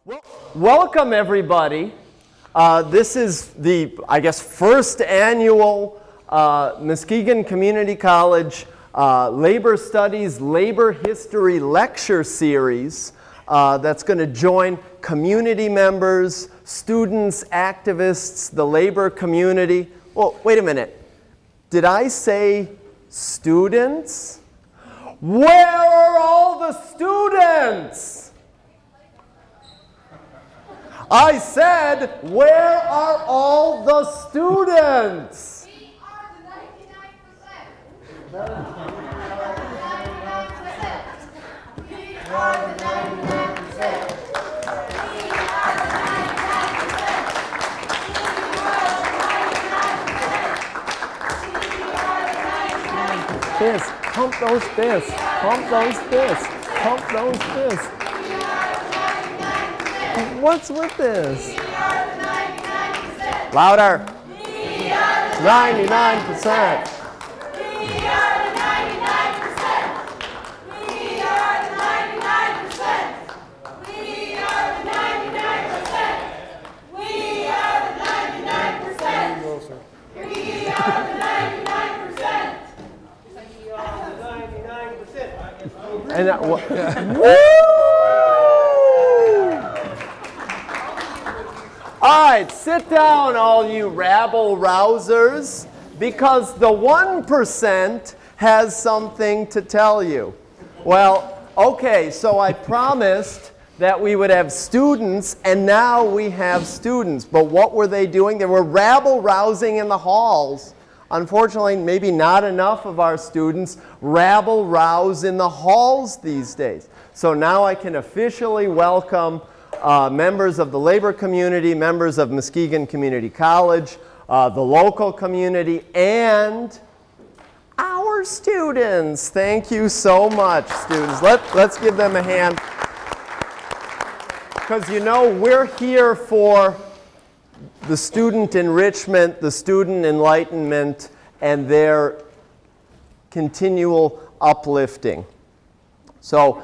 Well, welcome everybody. This is the, I guess, first annual Muskegon Community College Labor Studies, Labor History Lecture Series that's going to join community members, students, activists, the labor community. Well, wait a minute. Did I say students? Where are all the students? I said, where are all the students? We are the 99%. We are the 99%. Fists. Pump those fists. Pump those fists. Pump those fists. What's with this? We are the 99%. Louder. We are the 99%. We are the 99%. We are the 99%. We are the 99%. We are the 99%. We are the 99%. And all right, sit down, all you rabble-rousers, because the 1% has something to tell you. Well, okay, so I promised that we would have students, and now we have students. But what were they doing? They were rabble-rousing in the halls. Unfortunately, maybe not enough of our students rabble-rouse in the halls these days. So now I can officially welcome members of the labor community, members of Muskegon Community College, the local community, and our students. Thank you so much, students. Let's give them a hand. Because you know, we're here for the student enrichment, the student enlightenment, and their continual uplifting. So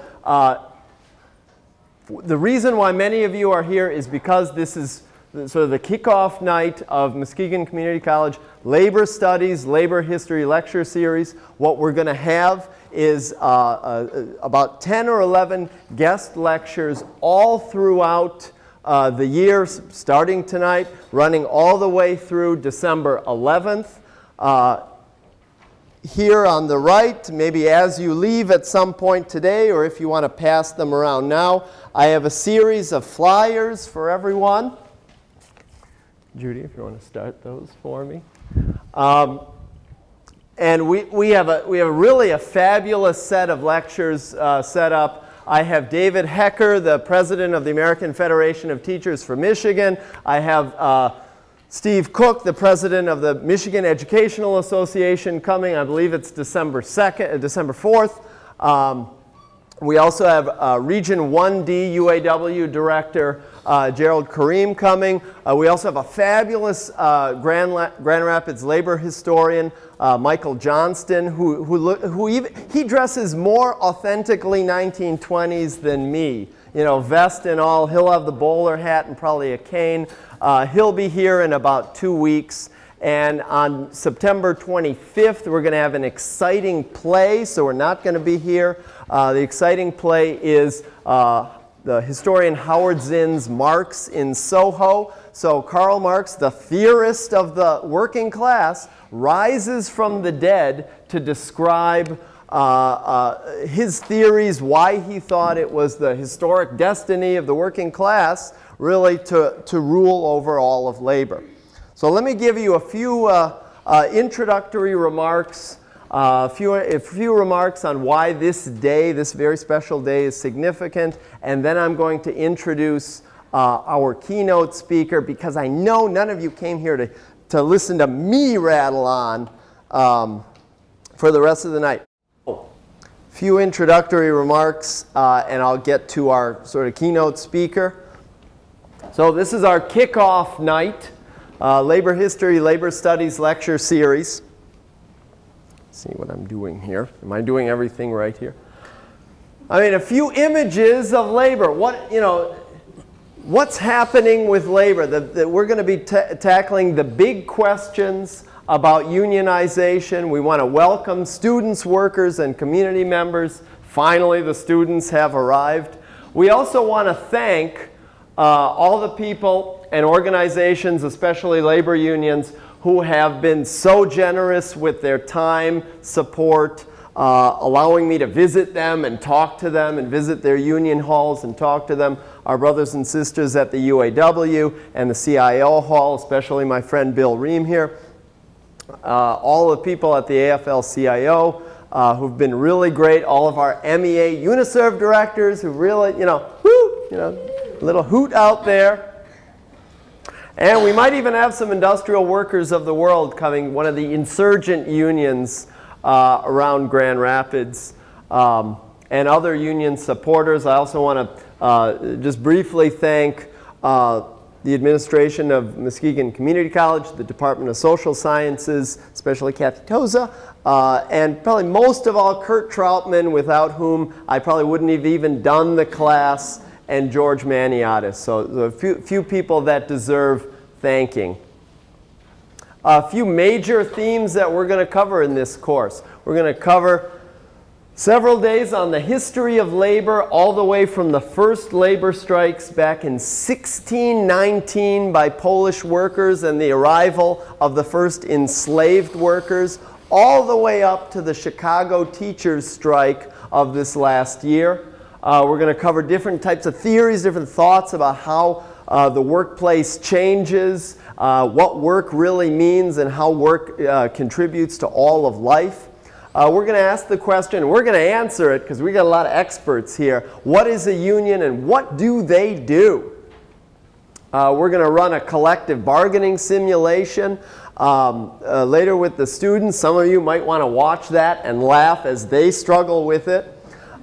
the reason why many of you are here is because this is sort of the kickoff night of Muskegon Community College Labor Studies, Labor History Lecture Series. What we're going to have is about 10 or 11 guest lectures all throughout the year, starting tonight, running all the way through December 11th. Here on the right, maybe as you leave at some point today, or if you want to pass them around now, I have a series of flyers for everyone. Judy, if you want to start those for me. And we have really a fabulous set of lectures set up. I have David Hecker, the president of the American Federation of Teachers for Michigan. I have Steve Cook, the president of the Michigan Educational Association, coming. I believe it's December 4th. We also have Region 1D UAW Director Gerald Kareem coming. We also have a fabulous Grand Rapids labor historian, Michael Johnston, he dresses more authentically 1920s than me. You know, vest and all. He'll have the bowler hat and probably a cane. He'll be here in about 2 weeks. And on September 25th, we're going to have an exciting play, so we're not going to be here. The exciting play is the historian Howard Zinn's Marx in Soho. So Karl Marx, the theorist of the working class, rises from the dead to describe his theories, why he thought it was the historic destiny of the working class really to rule over all of labor. So let me give you a few introductory remarks, a few remarks on why this day, this very special day, is significant, and then I'm going to introduce our keynote speaker, because I know none of you came here to listen to me rattle on for the rest of the night. A few introductory remarks, and I'll get to our sort of keynote speaker. So this is our kickoff night. Labor History, Labor Studies Lecture Series. Let's see what I'm doing here. Am I doing everything right here? I mean, a few images of labor. What, you know, what's happening with labor? We're going to be tackling the big questions about unionization. We want to welcome students, workers, and community members. Finally, the students have arrived. We also want to thank all the people and organizations, especially labor unions, who have been so generous with their time, support, allowing me to visit them and talk to them and visit their union halls and talk to them. Our brothers and sisters at the UAW and the CIO hall, especially my friend Bill Ream here. All the people at the AFLCIO who've been really great. All of our MEA Uniserv directors who really, a little hoot out there. And we might even have some industrial workers of the world coming, one of the insurgent unions around Grand Rapids, and other union supporters. I also want to just briefly thank the administration of Muskegon Community College, the Department of Social Sciences, especially Kathy Toza, and probably most of all Kurt Troutman, without whom I probably wouldn't have even done the class, and George Maniotis. So a few people that deserve thanking. A few major themes that we're going to cover in this course. We're going to cover several days on the history of labor, all the way from the first labor strikes back in 1619 by Polish workers and the arrival of the first enslaved workers, all the way up to the Chicago teachers' strike of this last year. We're going to cover different types of theories, different thoughts about how the workplace changes, what work really means, and how work contributes to all of life. We're going to ask the question, and we're going to answer it because we got a lot of experts here. What is a union and what do they do? We're going to run a collective bargaining simulation later with the students. Some of you might want to watch that and laugh as they struggle with it.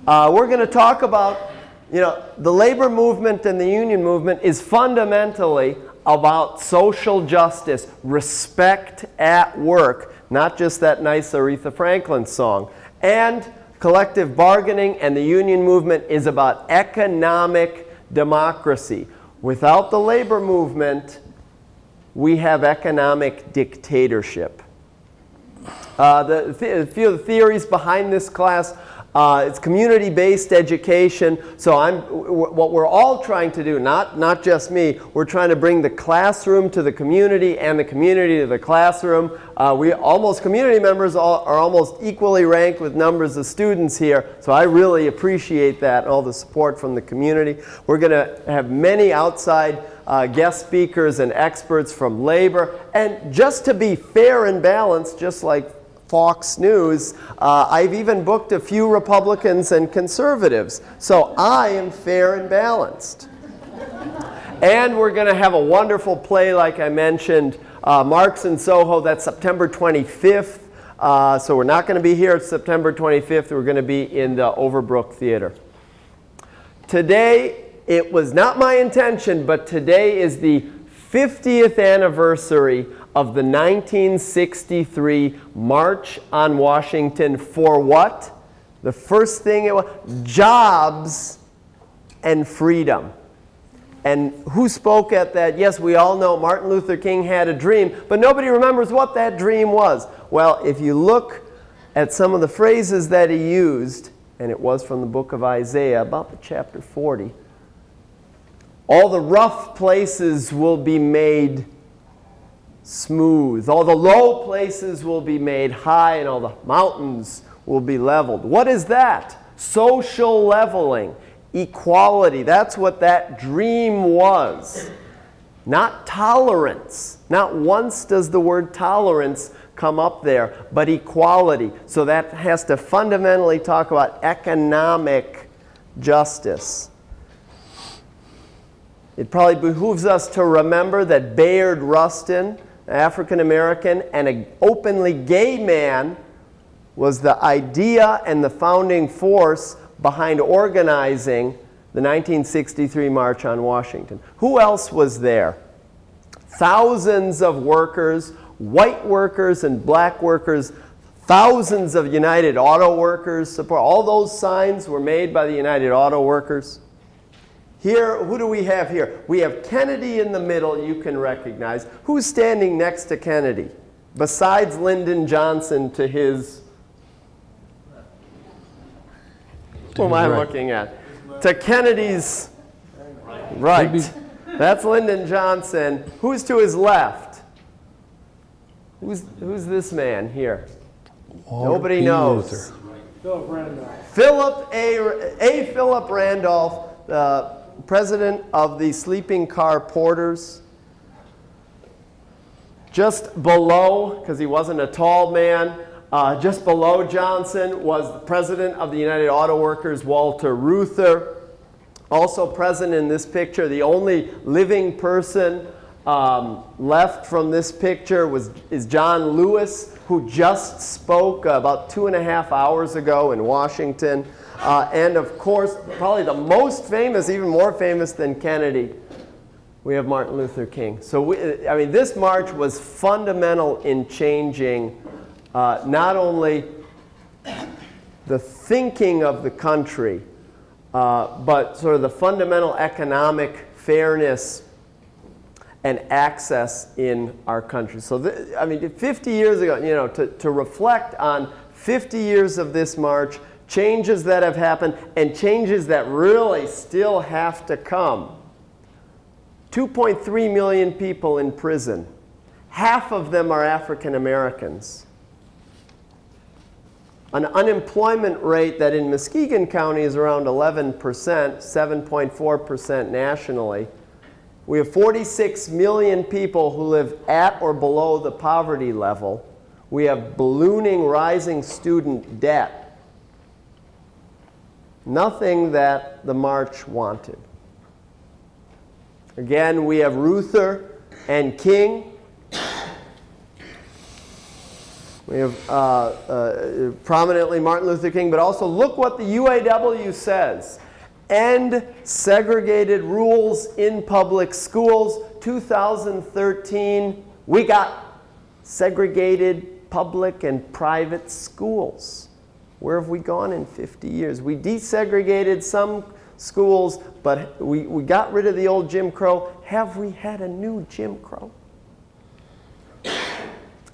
We're going to talk about, the labor movement and the union movement is fundamentally about social justice, respect at work, not just that nice Aretha Franklin song. And collective bargaining and the union movement is about economic democracy. Without the labor movement, we have economic dictatorship. A few of the theories behind this class. It's community-based education. So what we're all trying to do, not just me, we're trying to bring the classroom to the community and the community to the classroom. Community members are almost equally ranked with numbers of students here. So I really appreciate that, all the support from the community. We're going to have many outside guest speakers and experts from labor. And just to be fair and balanced, just like Fox News, I've even booked a few Republicans and conservatives. So I am fair and balanced. And we're going to have a wonderful play, like I mentioned, Marx in Soho. That's September 25th. So we're not going to be here September 25th. We're going to be in the Overbrook Theater. Today, it was not my intention, but today is the 50th anniversary of the 1963 March on Washington for what? The first thing it was, jobs and freedom. And who spoke at that? Yes, we all know Martin Luther King had a dream, but nobody remembers what that dream was. Well, if you look at some of the phrases that he used, and it was from the book of Isaiah, about the chapter 40, all the rough places will be made smooth. All the low places will be made high, and all the mountains will be leveled. What is that? Social leveling, equality. That's what that dream was. Not tolerance. Not once does the word tolerance come up there, but equality. So that has to fundamentally talk about economic justice. It probably behooves us to remember that Bayard Rustin, African American and an openly gay man, was the idea and the founding force behind organizing the 1963 March on Washington. Who else was there? Thousands of workers, white workers and black workers, thousands of United Auto Workers support. All those signs were made by the United Auto Workers. Here, who do we have here? We have Kennedy in the middle, you can recognize. Who's standing next to Kennedy? Besides Lyndon Johnson to his... Who am I looking at? To Kennedy's right. That's Lyndon Johnson. Who's to his left? Who's this man here? Nobody knows. Philip Randolph. Philip Randolph, the president of the sleeping car porters. Just below, because he wasn't a tall man, just below Johnson was the president of the United Auto Workers, Walter Reuther. Also present in this picture, the only living person left from this picture is John Lewis, who just spoke about 2.5 hours ago in Washington. And of course, probably the most famous, even more famous than Kennedy, we have Martin Luther King. So I mean, this march was fundamental in changing not only the thinking of the country, but sort of the fundamental economic fairness and access in our country. So, I mean, 50 years ago, you know, to reflect on 50 years of this march, changes that have happened, and changes that really still have to come. 2.3 million people in prison. Half of them are African Americans. An unemployment rate that in Muskegon County is around 11%, 7.4% nationally. We have 46 million people who live at or below the poverty level. We have ballooning, rising student debt. Nothing that the march wanted. Again, we have Reuther and King. We have prominently Martin Luther King, but also look what the UAW says. End segregated rules in public schools. 2013, we got segregated public and private schools. Where have we gone in 50 years? We desegregated some schools, but we got rid of the old Jim Crow. Have we had a new Jim Crow?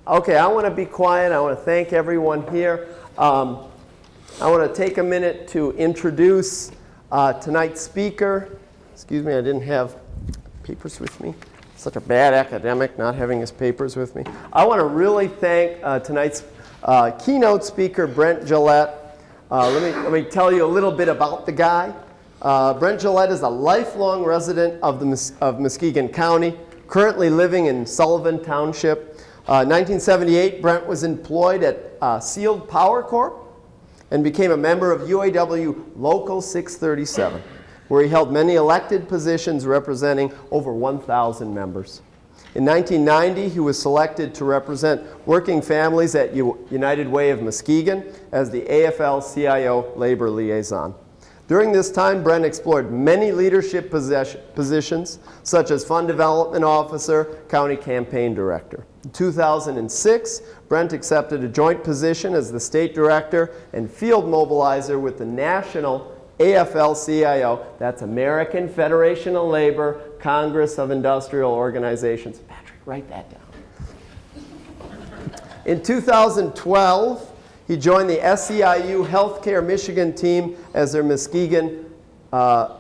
Okay, I want to be quiet. I want to thank everyone here. I want to take a minute to introduce tonight's speaker. Excuse me, I didn't have papers with me. Such a bad academic not having his papers with me. I want to really thank tonight's keynote speaker, Brent Gillette. Let me tell you a little bit about the guy. Brent Gillette is a lifelong resident of Muskegon County, currently living in Sullivan Township. 1978, Brent was employed at Sealed Power Corp and became a member of UAW Local 637, where he held many elected positions representing over 1,000 members. In 1990, he was selected to represent working families at United Way of Muskegon as the AFL-CIO labor liaison. During this time, Brent explored many leadership positions, such as Fund Development Officer, County Campaign Director. In 2006, Brent accepted a joint position as the State Director and Field Mobilizer with the National AFL-CIO, that's American Federation of Labor, Congress of Industrial Organizations. Patrick, write that down. In 2012, he joined the SEIU Healthcare Michigan team as their Muskegon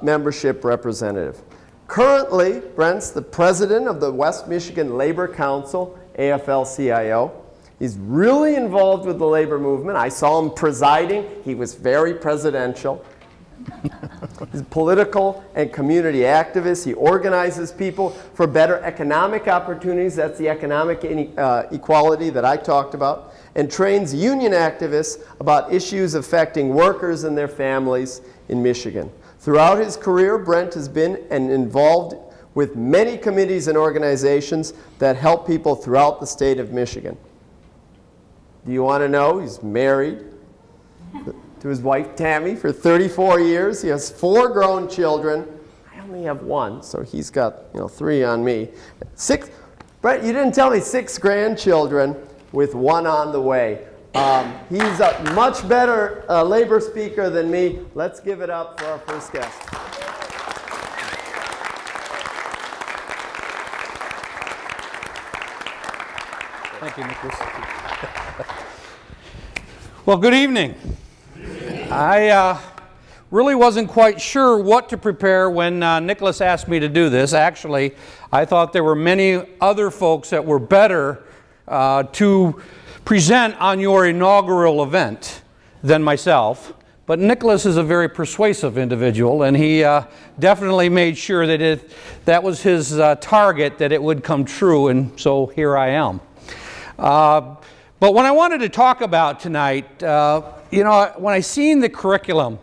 membership representative. Currently, Brent's the president of the West Michigan Labor Council, AFL-CIO. He's really involved with the labor movement. I saw him presiding. He was very presidential. He's a political and community activist. He organizes people for better economic opportunities. That's the economic equality that I talked about. And trains union activists about issues affecting workers and their families in Michigan. Throughout his career, Brent has been involved with many committees and organizations that help people throughout the state of Michigan. Do you want to know? He's married to his wife Tammy for 34 years. He has 4 grown children. I only have 1, so he's got 3 on me. 6, Brent, you didn't tell me 6 grandchildren with 1 on the way. He's a much better labor speaker than me. Let's give it up for our first guest. Thank you, Nicholas. Well, good evening. I really wasn't quite sure what to prepare when Nicholas asked me to do this. Actually, I thought there were many other folks that were better to present on your inaugural event than myself. But Nicholas is a very persuasive individual, and he definitely made sure that that was his target, that it would come true, and so here I am. But what I wanted to talk about tonight, you know, when I seen the curriculum,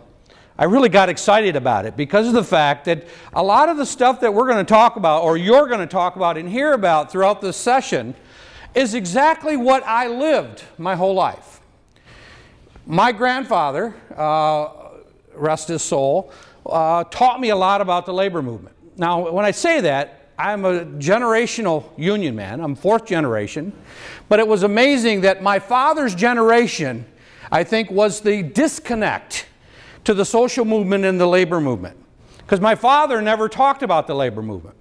I really got excited about it because of the fact that a lot of the stuff that we're going to talk about, or you're going to talk about and hear about throughout this session, is exactly what I lived my whole life. My grandfather, rest his soul, taught me a lot about the labor movement. Now, when I say that, I'm a generational union man. I'm fourth generation. But it was amazing that my father's generation, I think, was the disconnect to the social movement and the labor movement. Because my father never talked about the labor movement.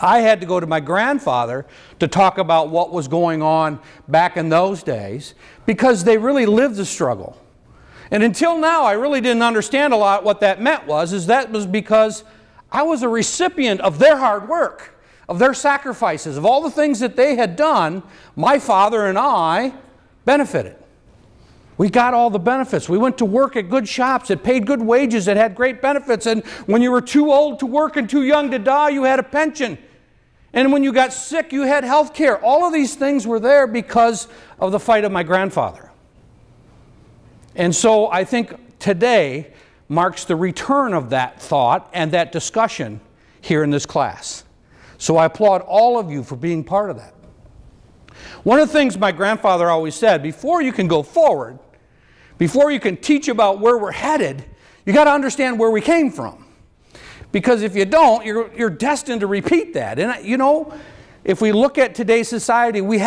I had to go to my grandfather to talk about what was going on back in those days because they really lived the struggle. And until now, I really didn't understand a lot what that meant was because I was a recipient of their hard work, of their sacrifices, of all the things that they had done. My father and I benefited. We got all the benefits. We went to work at good shops that paid good wages, that had great benefits. And when you were too old to work and too young to die, you had a pension. And when you got sick, you had health care. All of these things were there because of the fight of my grandfather. And so I think today marks the return of that thought and that discussion here in this class. So I applaud all of you for being part of that. One of the things my grandfather always said, before you can go forward, before you can teach about where we're headed, you got to understand where we came from. Because if you don't, you're destined to repeat that. And you know, if we look at today's society, we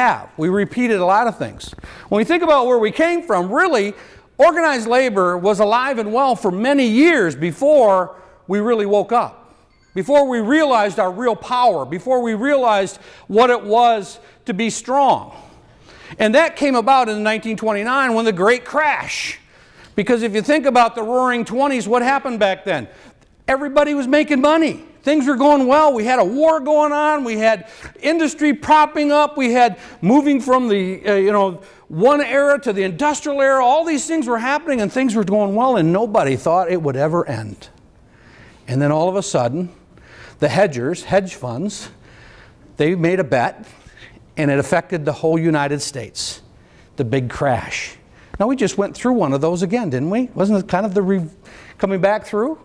repeated a lot of things. When we think about where we came from, really, organized labor was alive and well for many years before we really woke up. Before we realized our real power, before we realized what it was to be strong. And that came about in 1929 when the Great Crash. Because if you think about the Roaring '20s, what happened back then? Everybody was making money. Things were going well. We had a war going on. We had industry propping up. We had moving from the one era to the industrial era. All these things were happening and things were going well, and nobody thought it would ever end. And then all of a sudden, the hedge funds, they made a bet, and it affected the whole United States, the big crash. Now, we just went through one of those again, didn't we? Wasn't it kind of the coming back through?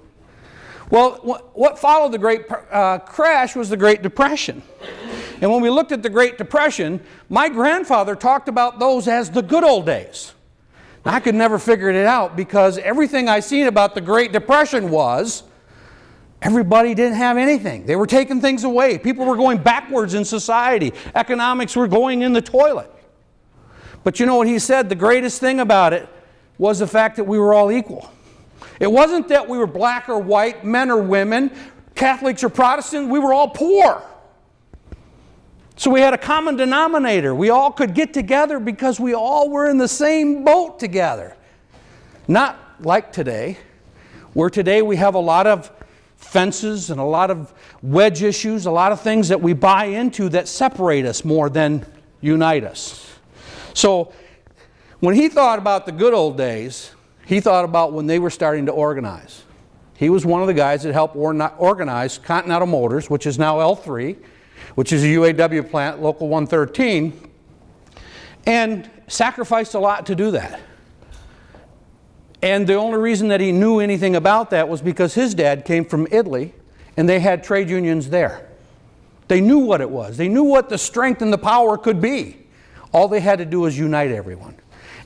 Well, what followed the Great Crash was the Great Depression. And when we looked at the Great Depression, my grandfather talked about those as the good old days. Now, I could never figure it out because everything I seen about the Great Depression was everybody didn't have anything. They were taking things away. People were going backwards in society. Economics were going in the toilet. But you know what he said? The greatest thing about it was the fact that we were all equal. It wasn't that we were black or white, men or women, Catholics or Protestants. We were all poor. So we had a common denominator. We all could get together because we all were in the same boat together. Not like today, where today we have a lot of fences and a lot of wedge issues, a lot of things that we buy into that separate us more than unite us. So when he thought about the good old days, he thought about when they were starting to organize. He was one of the guys that helped organize Continental Motors, which is now L3, which is a UAW plant, Local 113, and sacrificed a lot to do that. And the only reason that he knew anything about that was because his dad came from Italy, and they had trade unions there. They knew what it was. They knew what the strength and the power could be. All they had to do was unite everyone.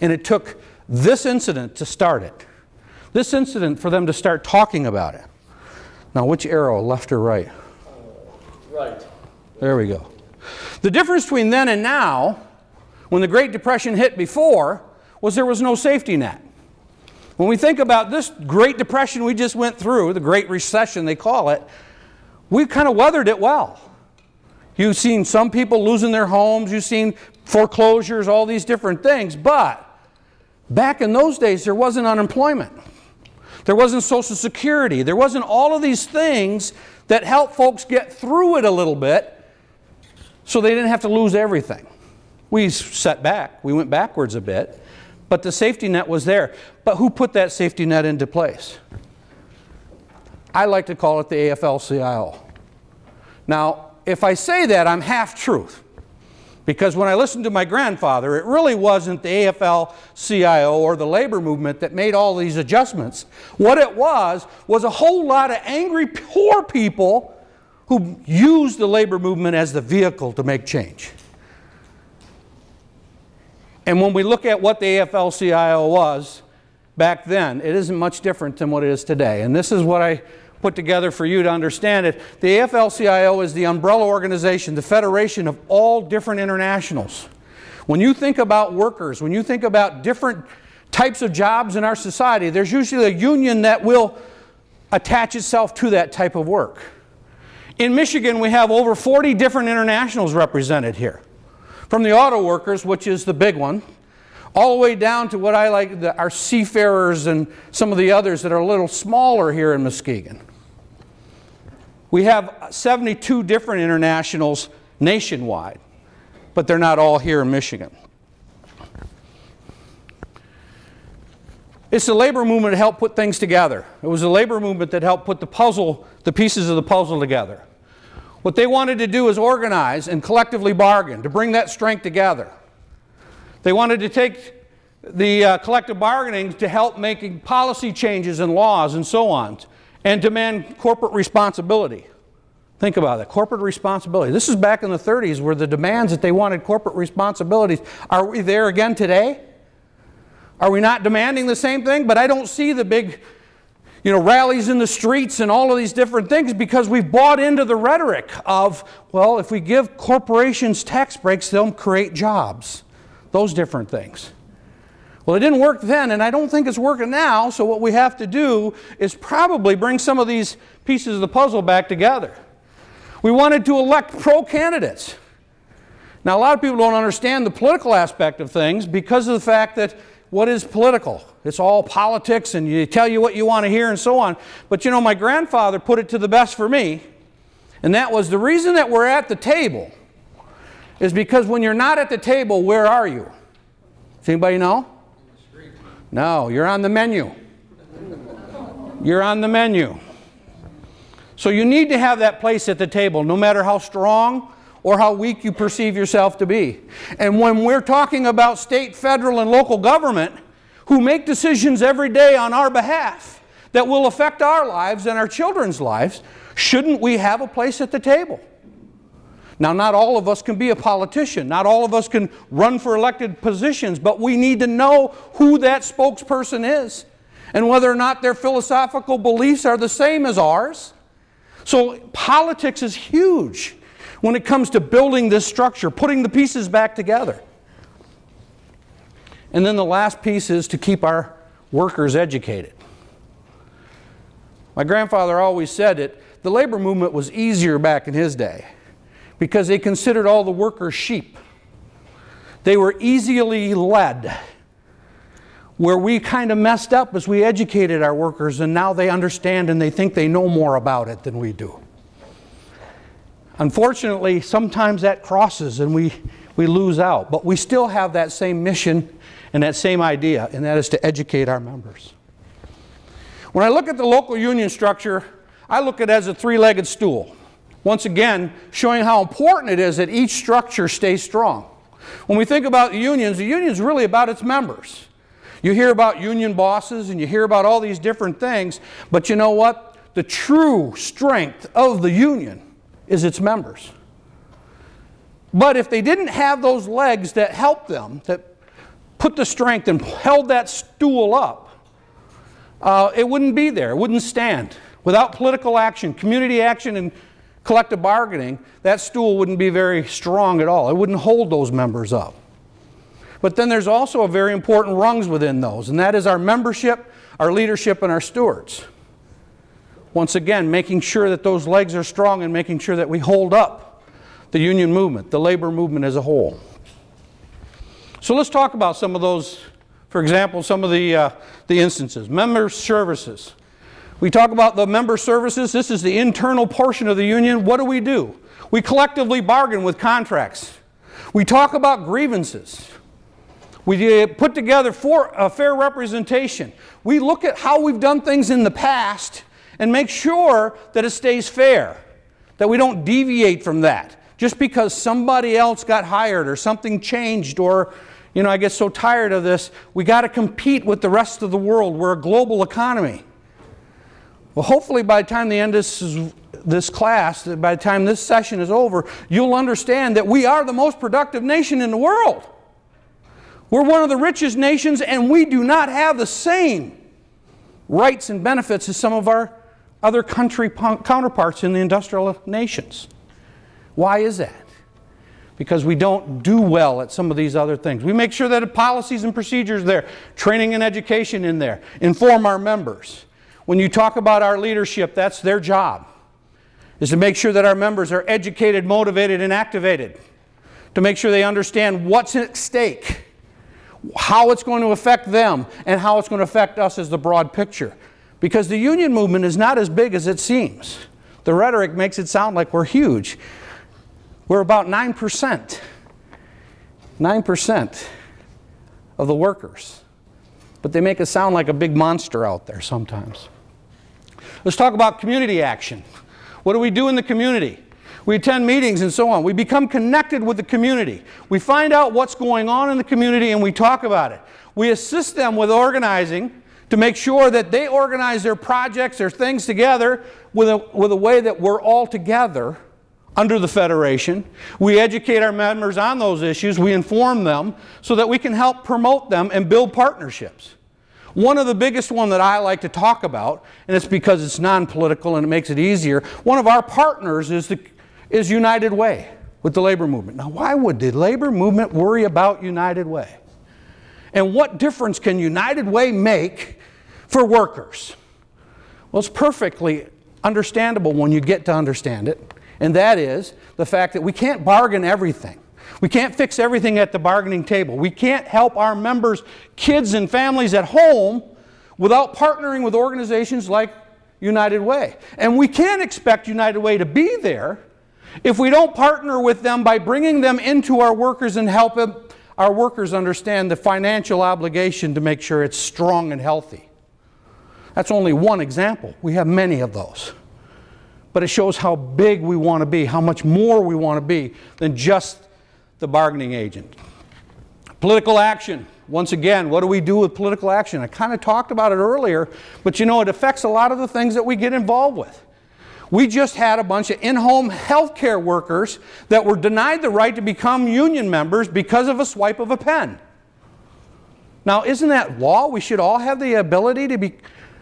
And it took this incident to start it. This incident for them to start talking about it. Now, which arrow, left or right? Right. There we go. The difference between then and now, when the Great Depression hit before, was there was no safety net. When we think about this Great Depression we just went through, the Great Recession they call it, we kind of weathered it well. You've seen some people losing their homes. You've seen foreclosures, all these different things. But back in those days, there wasn't unemployment. There wasn't Social Security. There wasn't all of these things that helped folks get through it a little bit so they didn't have to lose everything. We set back. We went backwards a bit. But the safety net was there. But who put that safety net into place? I like to call it the AFLCIO. Now, if I say that, I'm half-truth. Because when I listened to my grandfather, it really wasn't the AFL-CIO or the labor movement that made all these adjustments. What it was a whole lot of angry, poor people who used the labor movement as the vehicle to make change. And when we look at what the AFL-CIO was back then, it isn't much different than what it is today. And this is what I put together for you to understand it. The AFL-CIO is the umbrella organization, the federation of all different internationals. When you think about workers, when you think about different types of jobs in our society, there's usually a union that will attach itself to that type of work. In Michigan, we have over 40 different internationals represented here. From the auto workers, which is the big one, all the way down to what I like, our seafarers and some of the others that are a little smaller here in Muskegon. We have 72 different internationals nationwide, but they're not all here in Michigan. It's the labor movement that helped put things together. It was the labor movement that helped put the pieces of the puzzle together. What they wanted to do is organize and collectively bargain to bring that strength together. They wanted to take the collective bargaining to help making policy changes and laws and so on, and demand corporate responsibility. Think about that, corporate responsibility. This is back in the 30s where the demands that they wanted corporate responsibilities. Are we there again today? Are we not demanding the same thing? But I don't see the big, rallies in the streets and all of these different things because we've bought into the rhetoric of, well, if we give corporations tax breaks, they'll create jobs. Those different things. Well, it didn't work then, and I don't think it's working now, so what we have to do is probably bring some of these pieces of the puzzle back together. We wanted to elect pro-candidates. Now, a lot of people don't understand the political aspect of things because of the fact that what is political? It's all politics, and you tell you what you want to hear and so on. But my grandfather put it to the best for me, and that was the reason that we're at the table is because when you're not at the table, where are you? Does anybody know? No, you're on the menu. You're on the menu. So you need to have that place at the table, no matter how strong or how weak you perceive yourself to be. And when we're talking about state, federal, and local government who make decisions every day on our behalf that will affect our lives and our children's lives, shouldn't we have a place at the table? Now, not all of us can be a politician. Not all of us can run for elected positions, but we need to know who that spokesperson is and whether or not their philosophical beliefs are the same as ours. So politics is huge when it comes to building this structure, putting the pieces back together. And then the last piece is to keep our workers educated. My grandfather always said that the labor movement was easier back in his day because they considered all the workers sheep. They were easily led. Where we kind of messed up is we educated our workers and now they understand and they think they know more about it than we do. Unfortunately, sometimes that crosses and we lose out, but we still have that same mission and that same idea, and that is to educate our members. When I look at the local union structure, I look at it as a three-legged stool. Once again, showing how important it is that each structure stays strong. When we think about the union is really about its members. You hear about union bosses and you hear about all these different things, but you know what? The true strength of the union is its members. But if they didn't have those legs that helped them, that put the strength and held that stool up, it wouldn't be there, it wouldn't stand. Without political action, community action, and collective bargaining, that stool wouldn't be very strong at all. It wouldn't hold those members up. But then there's also a very important rungs within those, and that is our membership, our leadership, and our stewards. Once again, making sure that those legs are strong and making sure that we hold up the union movement, the labor movement as a whole. So let's talk about some of those, for example, some of the instances. Member services. We talk about the member services. This is the internal portion of the union. What do? We collectively bargain with contracts. We talk about grievances. We put together a fair representation. We look at how we've done things in the past and make sure that it stays fair, that we don't deviate from that. Just because somebody else got hired or something changed, or, you know, I get so tired of this, we got to compete with the rest of the world. We're a global economy. Well, hopefully by the time the end of this class, by the time this session is over, you'll understand that we are the most productive nation in the world. We're one of the richest nations, and we do not have the same rights and benefits as some of our other country counterparts in the industrial nations. Why is that? Because we don't do well at some of these other things. We make sure that the policies and procedures there, training and education in there, inform our members. When you talk about our leadership, that's their job, is to make sure that our members are educated, motivated, and activated, to make sure they understand what's at stake, how it's going to affect them, and how it's going to affect us as the broad picture. Because the union movement is not as big as it seems. The rhetoric makes it sound like we're huge. We're about 9%. 9% of the workers. But they make us sound like a big monster out there sometimes. Let's talk about community action. What do we do in the community? We attend meetings and so on. We become connected with the community. We find out what's going on in the community and we talk about it. We assist them with organizing to make sure that they organize their projects, their things together with a way that we're all together under the Federation. We educate our members on those issues. We inform them so that we can help promote them and build partnerships. One of the biggest one that I like to talk about, and it's because it's non-political and it makes it easier, one of our partners is United Way with the labor movement. Now, why would the labor movement worry about United Way? And what difference can United Way make for workers? Well, it's perfectly understandable when you get to understand it, and that is the fact that we can't bargain everything. We can't fix everything at the bargaining table. We can't help our members, kids and families at home without partnering with organizations like United Way. And we can't expect United Way to be there if we don't partner with them by bringing them into our workers and help our workers understand the financial obligation to make sure it's strong and healthy. That's only one example. We have many of those. But it shows how big we want to be, how much more we want to be than just the bargaining agent. Political action. Once again, what do we do with political action? I kind of talked about it earlier, but you know, it affects a lot of the things that we get involved with. We just had a bunch of in-home healthcare workers that were denied the right to become union members because of a swipe of a pen. Now, isn't that law? We should all have the ability to be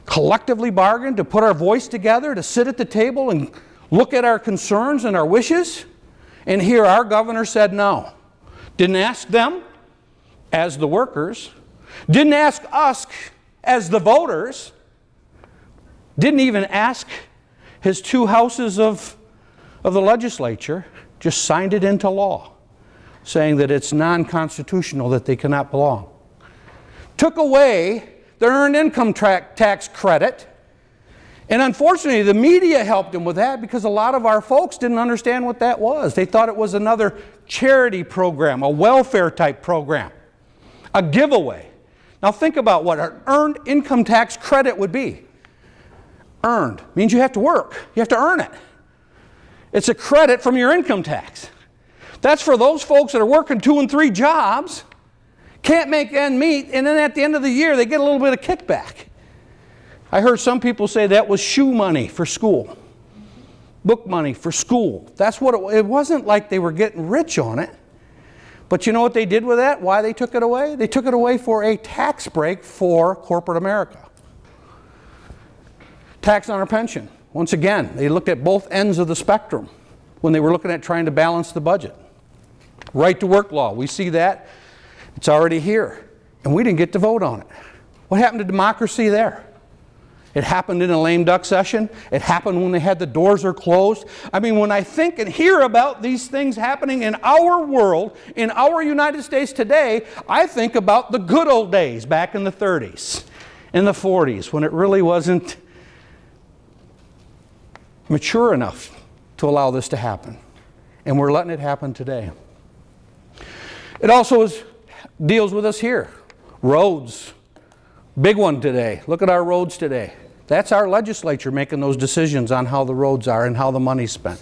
collectively bargain, to put our voice together, to sit at the table and look at our concerns and our wishes. And here our governor said no. Didn't ask them as the workers. Didn't ask us as the voters. Didn't even ask his two houses of the legislature. Just signed it into law, saying that it's non-constitutional, that they cannot belong. Took away their earned income tax credit. And unfortunately, the media helped them with that because a lot of our folks didn't understand what that was. They thought it was another charity program, a welfare type program, a giveaway. Now think about what an earned income tax credit would be. Earned means you have to work. You have to earn it. It's a credit from your income tax. That's for those folks that are working 2 and 3 jobs, can't make ends meet, and then at the end of the year they get a little bit of kickback. I heard some people say that was shoe money for school, book money for school. That's what it wasn't like they were getting rich on it. But you know what they did with that? Why they took it away? They took it away for a tax break for corporate America. Tax on our pension. Once again, they looked at both ends of the spectrum when they were looking at trying to balance the budget. Right to work law, we see that. It's already here. And we didn't get to vote on it. What happened to democracy there? It happened in a lame duck session. It happened when they had the doors are closed. I mean, when I think and hear about these things happening in our world, in our United States today, I think about the good old days back in the 30s, in the 40s, when it really wasn't mature enough to allow this to happen. And we're letting it happen today. It also deals with us here. Roads. Big one today. Look at our roads today. That's our legislature making those decisions on how the roads are and how the money's spent.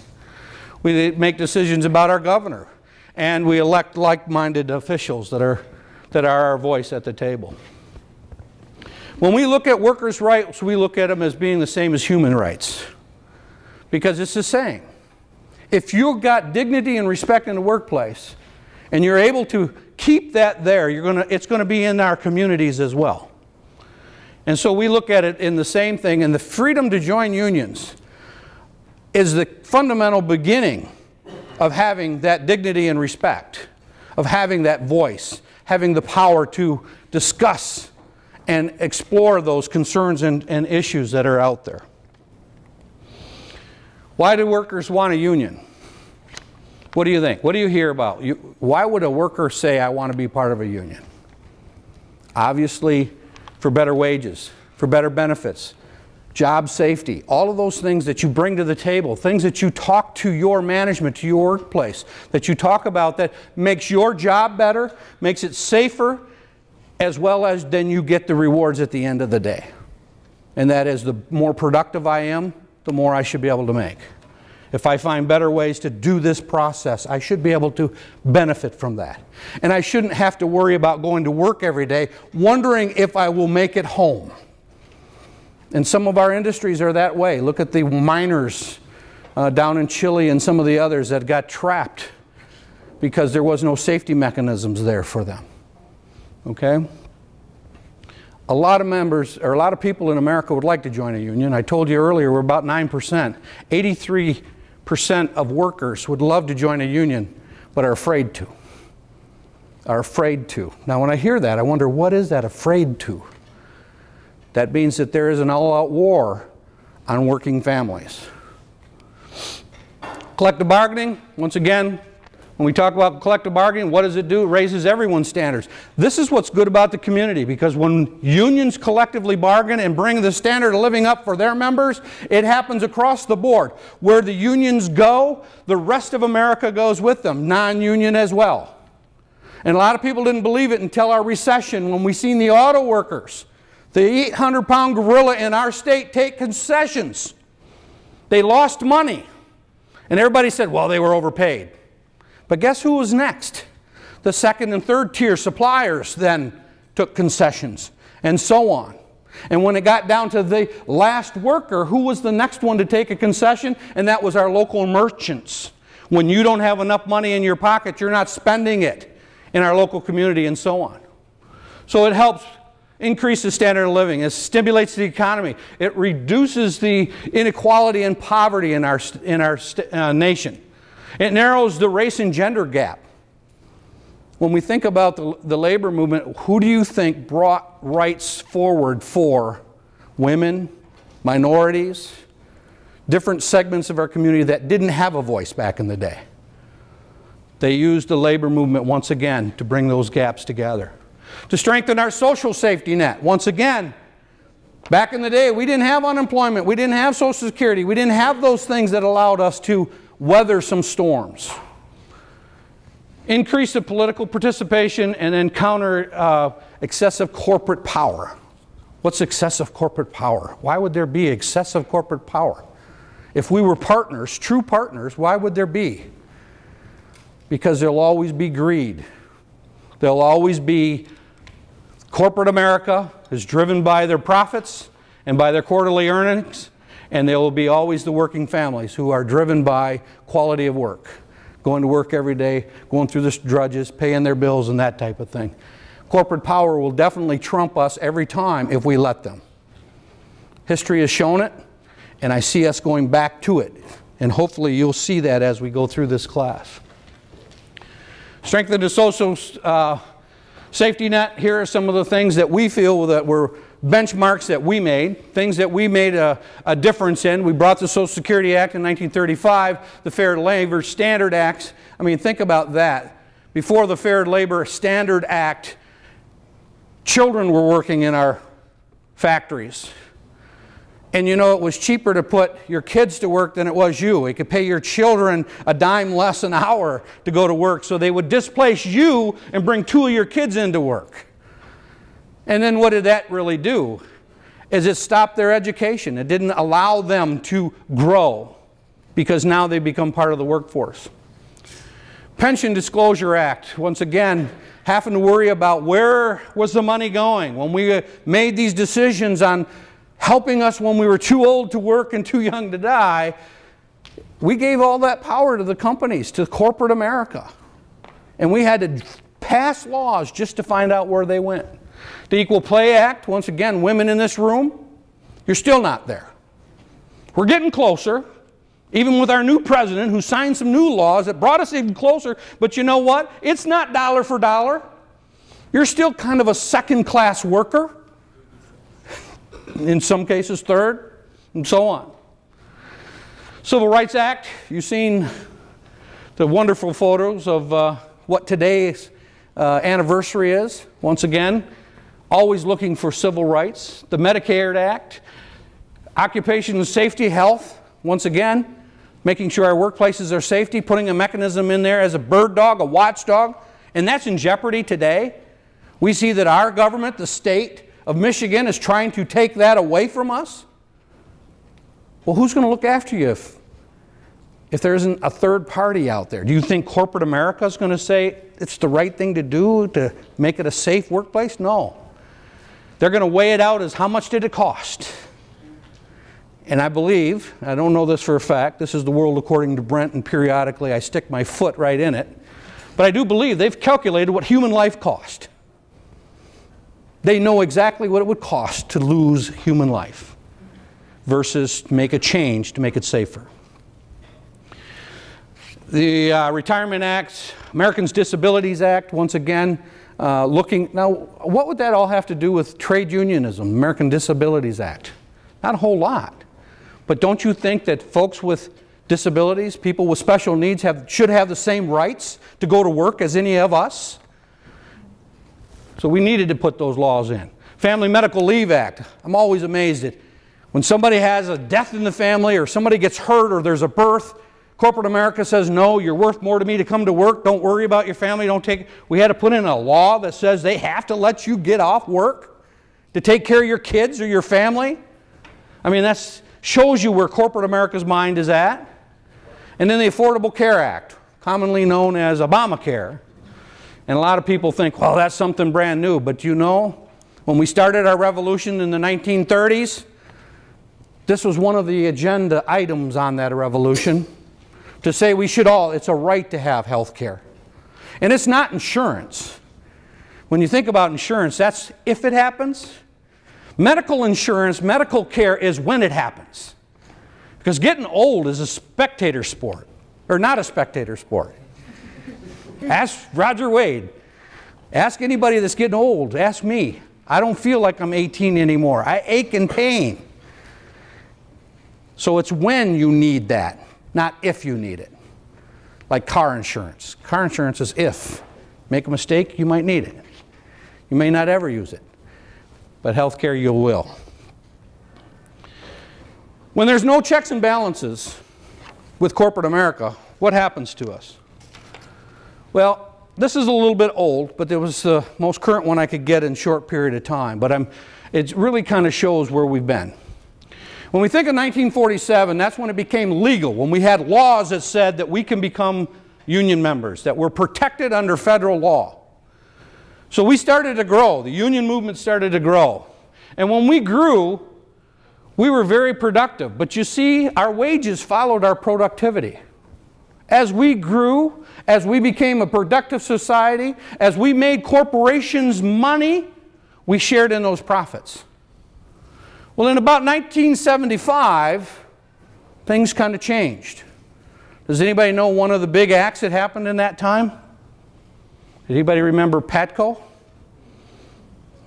We make decisions about our governor, and we elect like-minded officials that are our voice at the table. When we look at workers' rights, we look at them as being the same as human rights, because it's the same. If you've got dignity and respect in the workplace, and you're able to keep that there, it's going to be in our communities as well. And so we look at it in the same thing, and the freedom to join unions is the fundamental beginning of having that dignity and respect, of having that voice, having the power to discuss and explore those concerns and issues that are out there. Why do workers want a union? What do you think? What do you hear about? Why would a worker say, I want to be part of a union? Obviously, for better wages, for better benefits, job safety, all of those things that you bring to the table, things that you talk to your management, to your workplace, that you talk about that makes your job better, makes it safer, as well as then you get the rewards at the end of the day. And that is, the more productive I am, the more I should be able to make. If I find better ways to do this process, I should be able to benefit from that. And I shouldn't have to worry about going to work every day, wondering if I will make it home. And some of our industries are that way. Look at the miners down in Chile and some of the others that got trapped because there was no safety mechanisms there for them. Okay? A lot of members, or a lot of people in America would like to join a union. I told you earlier we're about 9%. 83% of workers would love to join a union, but are afraid to. Are afraid to. Now when I hear that, I wonder, what is that afraid to? That means that there is an all-out war on working families. Collective bargaining, once again, when we talk about collective bargaining, what does it do? It raises everyone's standards. This is what's good about the community, because when unions collectively bargain and bring the standard of living up for their members, it happens across the board. Where the unions go, the rest of America goes with them, non-union as well. And a lot of people didn't believe it until our recession, when we seen the auto workers, the 800-pound gorilla in our state, take concessions. They lost money. And everybody said, well, they were overpaid. But guess who was next? The second and third tier suppliers then took concessions, and so on. And when it got down to the last worker, who was the next one to take a concession? And that was our local merchants. When you don't have enough money in your pocket, you're not spending it in our local community, and so on. So it helps increase the standard of living. It stimulates the economy. It reduces the inequality and poverty in our nation. It narrows the race and gender gap. When we think about the labor movement, who do you think brought rights forward for women, minorities, different segments of our community that didn't have a voice back in the day? They used the labor movement once again to bring those gaps together. To strengthen our social safety net, once again, back in the day we didn't have unemployment, we didn't have Social Security, we didn't have those things that allowed us to weather some storms. Increase the political participation, and then counter excessive corporate power. What's excessive corporate power? Why would there be excessive corporate power? If we were partners, true partners, why would there be? Because there'll always be greed. There'll always be corporate America is driven by their profits and by their quarterly earnings, and there will be always the working families who are driven by quality of work, going to work every day, going through the drudges, paying their bills and that type of thing. Corporate power will definitely trump us every time if we let them. History has shown it, and I see us going back to it, and hopefully you'll see that as we go through this class. Strengthen the social Safety net, here are some of the things that we feel that were benchmarks that we made, things that we made a difference in. We brought the Social Security Act in 1935, the Fair Labor Standard Act. I mean, think about that. Before the Fair Labor Standard Act, children were working in our factories. And you know, it was cheaper to put your kids to work than it was you. It could pay your children a dime less an hour to go to work, so they would displace you and bring 2 of your kids into work. And then what did that really do? Is it stopped their education. It didn't allow them to grow because now they become part of the workforce. Pension Disclosure Act, once again, having to worry about where was the money going. When we made these decisions on helping us when we were too old to work and too young to die, we gave all that power to the companies, to corporate America. And we had to pass laws just to find out where they went. The Equal Pay Act, once again, women in this room, you're still not there. We're getting closer, even with our new president who signed some new laws that brought us even closer. But you know what? It's not dollar for dollar. You're still kind of a second-class worker. In some cases third, and so on. Civil Rights Act, you've seen the wonderful photos of what today's anniversary is. Once again, always looking for civil rights. The Medicare Act, occupational safety, health, once again, making sure our workplaces are safety, putting a mechanism in there as a bird dog, a watchdog, and that's in jeopardy today. We see that our government, the state of Michigan, is trying to take that away from us. Well, who's going to look after you if there isn't a third party out there? Do you think corporate America is going to say it's the right thing to do to make it a safe workplace? No. They're going to weigh it out as how much did it cost. And I believe, I don't know this for a fact, this is the world according to Brent, and periodically I stick my foot right in it, but I do believe they've calculated what human life cost. They know exactly what it would cost to lose human life versus make a change to make it safer. The Retirement Act, Americans Disabilities Act, once again, looking, now what would that all have to do with trade unionism, American Disabilities Act? Not a whole lot. But don't you think that folks with disabilities, people with special needs should have the same rights to go to work as any of us? So we needed to put those laws in. Family Medical Leave Act. I'm always amazed at when somebody has a death in the family or somebody gets hurt or there's a birth, corporate America says, no, you're worth more to me to come to work. Don't worry about your family. Don't take. We had to put in a law that says they have to let you get off work to take care of your kids or your family. I mean, that shows you where corporate America's mind is at. And then the Affordable Care Act, commonly known as Obamacare. And a lot of people think, well, that's something brand new. But you know, when we started our revolution in the 1930s, this was one of the agenda items on that revolution to say we should all, it's a right to have health care. And it's not insurance. When you think about insurance, that's if it happens. Medical insurance, medical care is when it happens. Because getting old is a spectator sport, or not a spectator sport. Ask Roger Wade. Ask anybody that's getting old. Ask me. I don't feel like I'm 18 anymore. I ache in pain. So it's when you need that, not if you need it. Like car insurance. Car insurance is if. Make a mistake, you might need it. You may not ever use it. But health care you will. When there's no checks and balances with corporate America, what happens to us? Well, this is a little bit old, but it was the most current one I could get in a short period of time. But it really kind of shows where we've been. When we think of 1947, that's when it became legal, when we had laws that said that we can become union members, that we're protected under federal law. So we started to grow. The union movement started to grow. And when we grew, we were very productive. But you see, our wages followed our productivity. As we grew, as we became a productive society, as we made corporations money, we shared in those profits. Well, in about 1975, things kind of changed. Does anybody know one of the big acts that happened in that time? Did anybody remember Patco?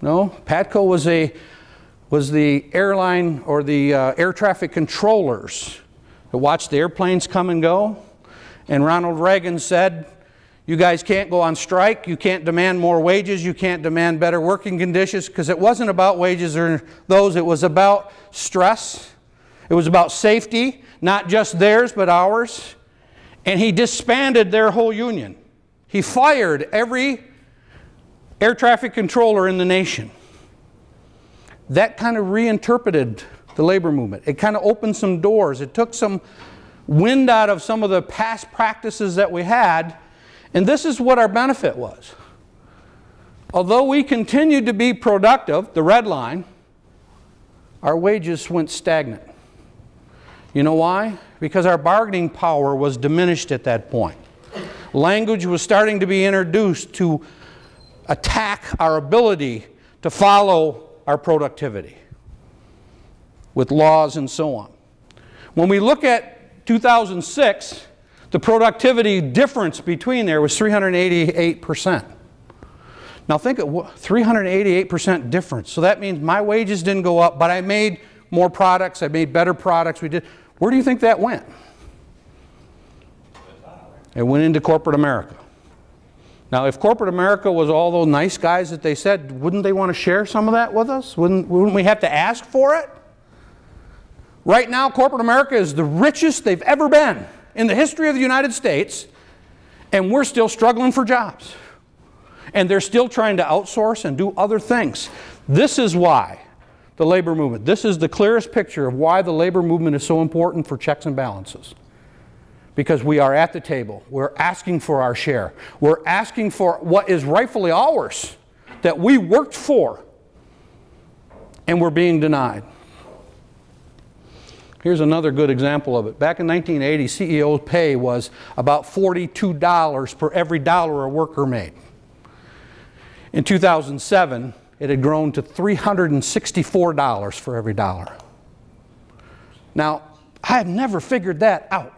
No, PATCO was the airline or the air traffic controllers that watched the airplanes come and go. And Ronald Reagan said, you guys can't go on strike, you can't demand more wages, you can't demand better working conditions, because it wasn't about wages or those, it was about stress. It was about safety, not just theirs but ours. And he disbanded their whole union. He fired every air traffic controller in the nation. That kind of reinterpreted the labor movement. It kind of opened some doors. It took some wind out of some of the past practices that we had. And this is what our benefit was. Although we continued to be productive, the red line, our wages went stagnant. You know why? Because our bargaining power was diminished at that point. Language was starting to be introduced to attack our ability to follow our productivity with laws and so on. When we look at 2006, the productivity difference between there was 388%. Now think of 388% difference. So that means my wages didn't go up, but I made more products, I made better products. Where do you think that went? It went into corporate America. Now if corporate America was all those nice guys that they said, wouldn't they want to share some of that with us? Wouldn't we have to ask for it? Right now corporate America is the richest they've ever been in the history of the United States, and we're still struggling for jobs. And they're still trying to outsource and do other things. This is why the labor movement, this is the clearest picture of why the labor movement is so important for checks and balances. Because we are at the table, we're asking for our share, we're asking for what is rightfully ours, that we worked for, and we're being denied. Here's another good example of it. Back in 1980, CEO pay was about $42 per every dollar a worker made. In 2007, it had grown to $364 for every dollar. Now, I have never figured that out.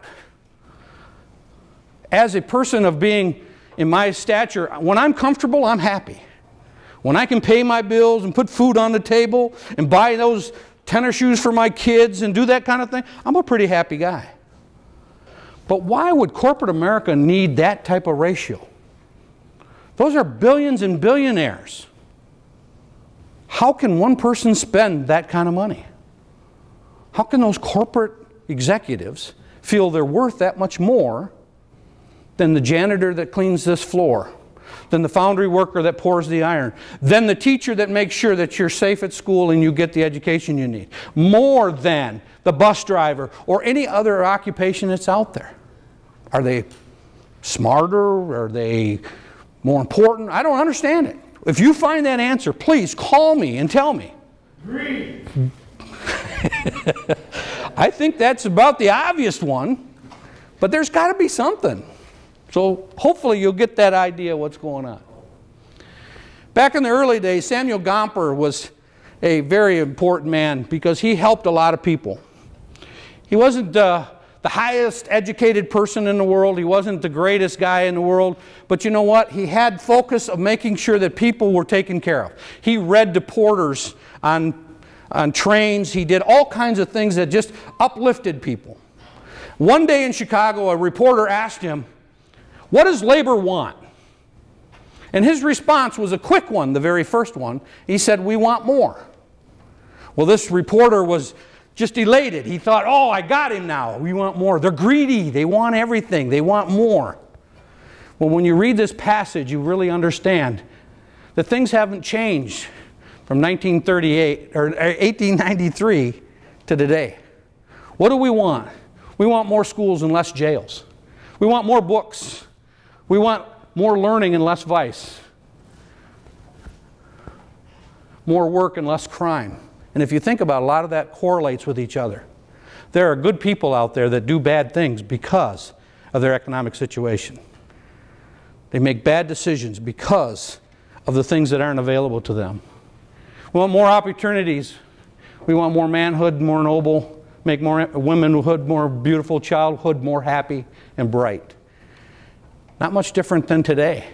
As a person of being in my stature, when I'm comfortable, I'm happy. When I can pay my bills and put food on the table and buy those tennis shoes for my kids and do that kind of thing, I'm a pretty happy guy. But why would corporate America need that type of ratio? Those are billions and billionaires. How can one person spend that kind of money? How can those corporate executives feel they're worth that much more than the janitor that cleans this floor, than the foundry worker that pours the iron, than the teacher that makes sure that you're safe at school and you get the education you need, more than the bus driver or any other occupation that's out there? Are they smarter? Are they more important? I don't understand it. If you find that answer, please call me and tell me. Agree. I think that's about the obvious one, but there's got to be something. So hopefully you'll get that idea of what's going on. Back in the early days, Samuel Gomper was a very important man because he helped a lot of people. He wasn't the highest educated person in the world. He wasn't the greatest guy in the world. But you know what? He had focus of making sure that people were taken care of. He read to porters on trains. He did all kinds of things that just uplifted people. One day in Chicago, a reporter asked him, "What does labor want?" And his response was a quick one, the very first one. He said, "We want more." Well, this reporter was just elated. He thought, "Oh, I got him now. We want more." They're greedy. They want everything. They want more. Well, when you read this passage, you really understand that things haven't changed from 1938 or 1893 to today. What do we want? We want more schools and less jails. We want more books. We want more learning and less vice. More work and less crime. And if you think about it, a lot of that correlates with each other. There are good people out there that do bad things because of their economic situation. They make bad decisions because of the things that aren't available to them. We want more opportunities. We want more manhood, more noble, make more womanhood more beautiful, childhood more happy and bright. Not much different than today.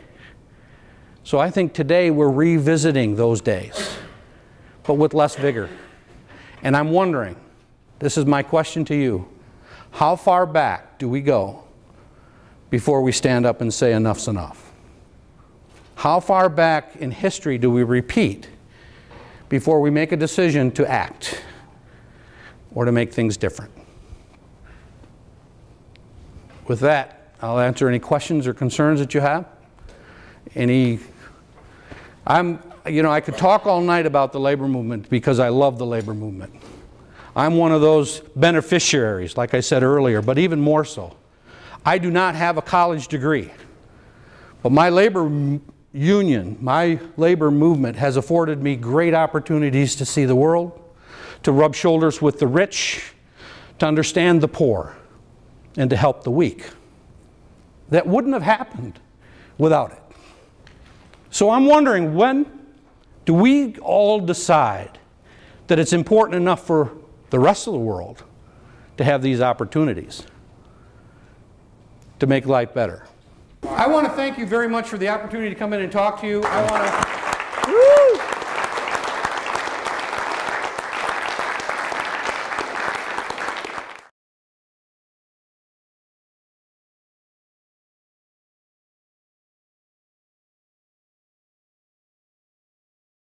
So I think today we're revisiting those days, but with less vigor. And I'm wondering, this is my question to you, how far back do we go before we stand up and say enough's enough? How far back in history do we repeat before we make a decision to act or to make things different? With that, I'll answer any questions or concerns that you have. I could talk all night about the labor movement because I love the labor movement. I'm one of those beneficiaries, like I said earlier, but even more so. I do not have a college degree, but my labor union, my labor movement has afforded me great opportunities to see the world, to rub shoulders with the rich, to understand the poor, and to help the weak. That wouldn't have happened without it. So I'm wondering, when do we all decide that it's important enough for the rest of the world to have these opportunities to make life better? I want to thank you very much for the opportunity to come in and talk to you.